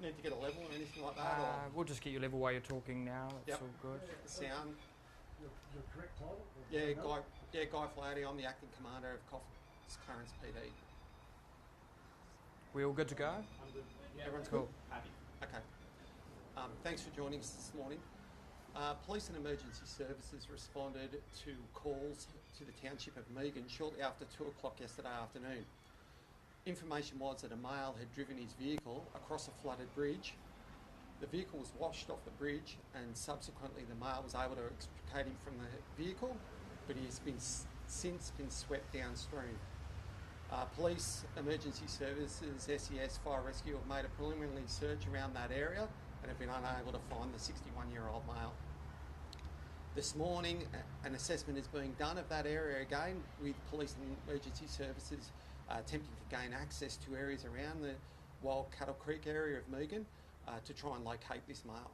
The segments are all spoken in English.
need to get a level or anything like that? Or We'll just get your level while you're talking now. It's all good. Sound. Your correct title? Guy Flaherty. I'm the acting commander of Coffs Clarence PD. We all good to go? I'm good. Yeah, everyone's cool. Good? Happy. Okay. Thanks for joining us this morning. Police and Emergency Services responded to calls to the township of Megan shortly after 2 o'clock yesterday afternoon. Information was that a male had driven his vehicle across a flooded bridge. The vehicle was washed off the bridge and subsequently the male was able to extricate him from the vehicle, but he has since been swept downstream. Police, Emergency Services, SES, Fire Rescue have made a preliminary search around that area and have been unable to find the 61-year-old male. This morning, an assessment is being done of that area again with Police and Emergency Services attempting to gain access to areas around the Wild Cattle Creek area of Megan to try and locate this male.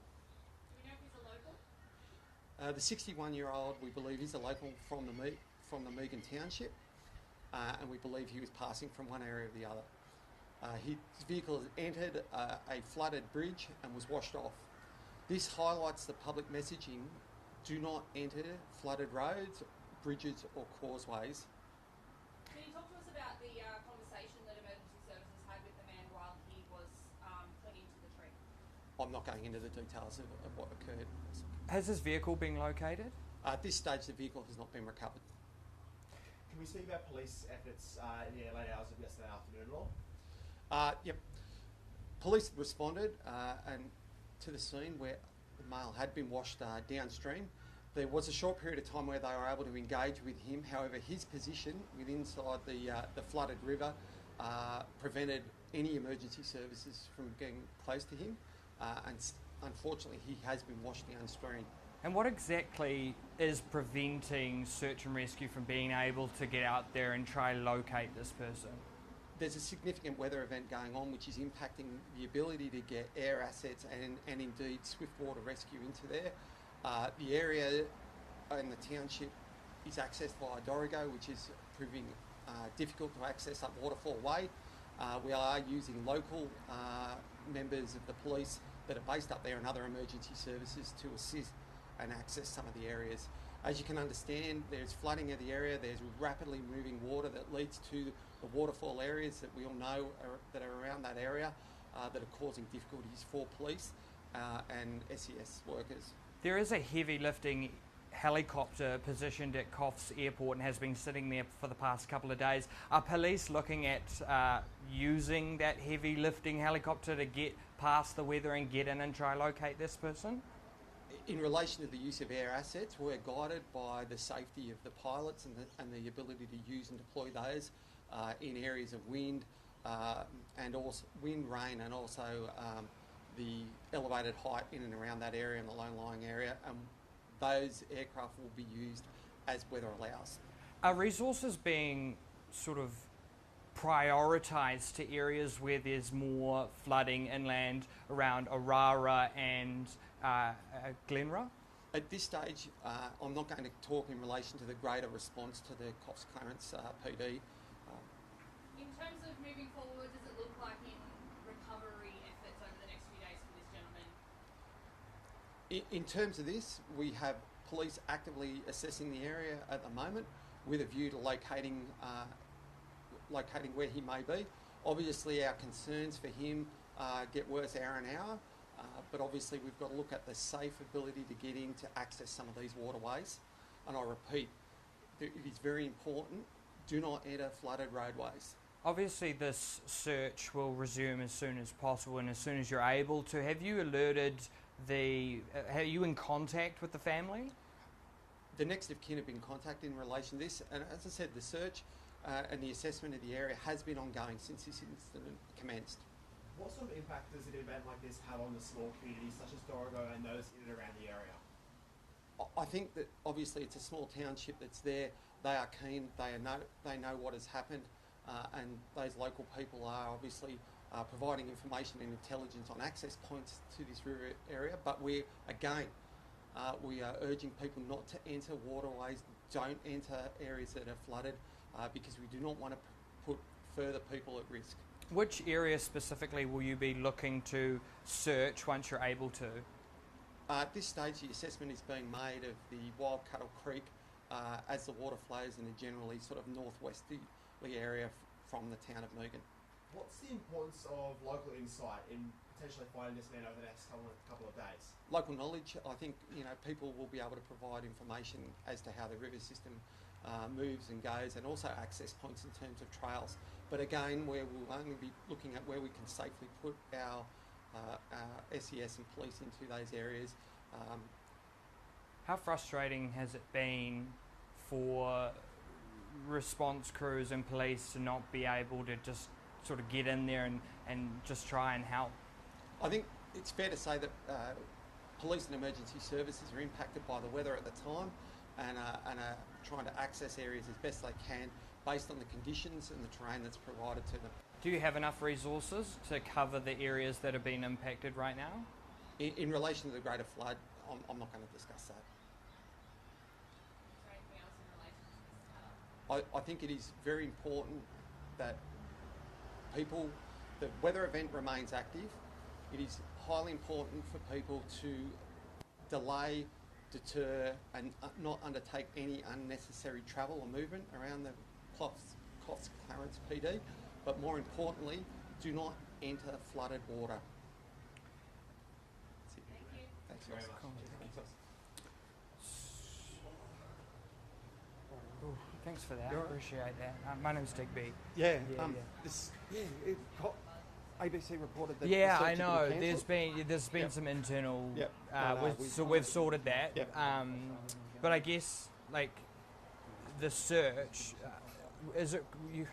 Do we know if he's a local? The 61-year-old, we believe, is a local from the Megan Township, and we believe he was passing from one area to the other. His vehicle has entered a flooded bridge and was washed off. This highlights the public messaging: do not enter flooded roads, bridges or causeways. Can you talk to us about the conversation that Emergency Services had with the man while he was clinging to the tree? I'm not going into the details of what occurred. Has his vehicle been located? At this stage, the vehicle has not been recovered. Can we speak about police efforts in the late hours of yesterday afternoon at all? Yep. Police responded and to the scene where the male had been washed downstream. There was a short period of time where they were able to engage with him. However, his position inside the flooded river prevented any emergency services from getting close to him, and unfortunately he has been washed downstream. And what exactly is preventing search and rescue from being able to get out there and try and locate this person? There's a significant weather event going on which is impacting the ability to get air assets and indeed swift water rescue into there. The area in the township is accessed via Dorrigo, which is proving difficult to access up Waterfall Way. We are using local members of the police that are based up there and other emergency services to assist and access some of the areas. As you can understand, there's flooding of the area, there's rapidly moving water that leads to the waterfall areas that we all know that are around that area that are causing difficulties for police and SES workers. There is a heavy lifting helicopter positioned at Coffs Airport and has been sitting there for the past couple of days. Are police looking at using that heavy lifting helicopter to get past the weather and get in and try and locate this person? In relation to the use of air assets, we're guided by the safety of the pilots and the ability to use and deploy those in areas of wind and also wind, rain, and also the elevated height in and around that area and the low-lying area. And those aircraft will be used as weather allows. Are resources being sort of prioritised to areas where there's more flooding inland around Orara and Glenra? At this stage, I'm not going to talk in relation to the greater response to the Coffs Clarence PD. In terms of moving forward, does it look like in recovery efforts over the next few days for this gentleman? In terms of this, we have police actively assessing the area at the moment with a view to locating where he may be. Obviously, our concerns for him get worse hour and hour, but obviously we've got to look at the safe ability to get in to access some of these waterways. And I repeat, it is very important, do not enter flooded roadways. Obviously this search will resume as soon as possible and as soon as you're able to. Have you alerted are you in contact with the family? The next of kin have been contacted in relation to this, and as I said, the search and the assessment of the area has been ongoing since this incident commenced. What sort of impact does an event like this have on the small communities such as Dorrigo and those in and around the area? I think that obviously it's a small township that's there. They are keen, they know what has happened, and those local people are obviously providing information and intelligence on access points to this river area. But we are urging people not to enter waterways, don't enter areas that are flooded, because we do not want to put further people at risk. Which area specifically will you be looking to search once you're able to? At this stage, the assessment is being made of the Wild Cattle Creek as the water flows in a generally sort of northwesterly area from the town of Megan. What's the importance of local insight in potentially finding this man over the next couple of days? Local knowledge, I think, people will be able to provide information as to how the river system moves and goes, and also access points in terms of trails. But again, where we'll only be looking at where we can safely put our SES and police into those areas. How frustrating has it been for response crews and police to not be able to just sort of get in there and just try and help? I think it's fair to say that police and emergency services are impacted by the weather at the time and are trying to access areas as best they can based on the conditions and the terrain that's provided to them. Do you have enough resources to cover the areas that are being impacted right now? In relation to the greater flood, I'm not going to discuss that. Is there anything else in relation to this matter? I think it is very important that the weather event remains active. It is highly important for people to delay, deter and not undertake any unnecessary travel or movement around the Coffs Clarence PD, but more importantly, do not enter flooded water. That's it. Thank you. Thanks very guys. much. Cool. Thanks, guys. Ooh, thanks for that. You're right. Appreciate that. My name's Digby. Yeah, Yeah, ABC reported that. Yeah, the I search had know. been There's cancelled. been Yep. some internal. Yep. We've sorted that. Yep. But I guess like the search, is it you?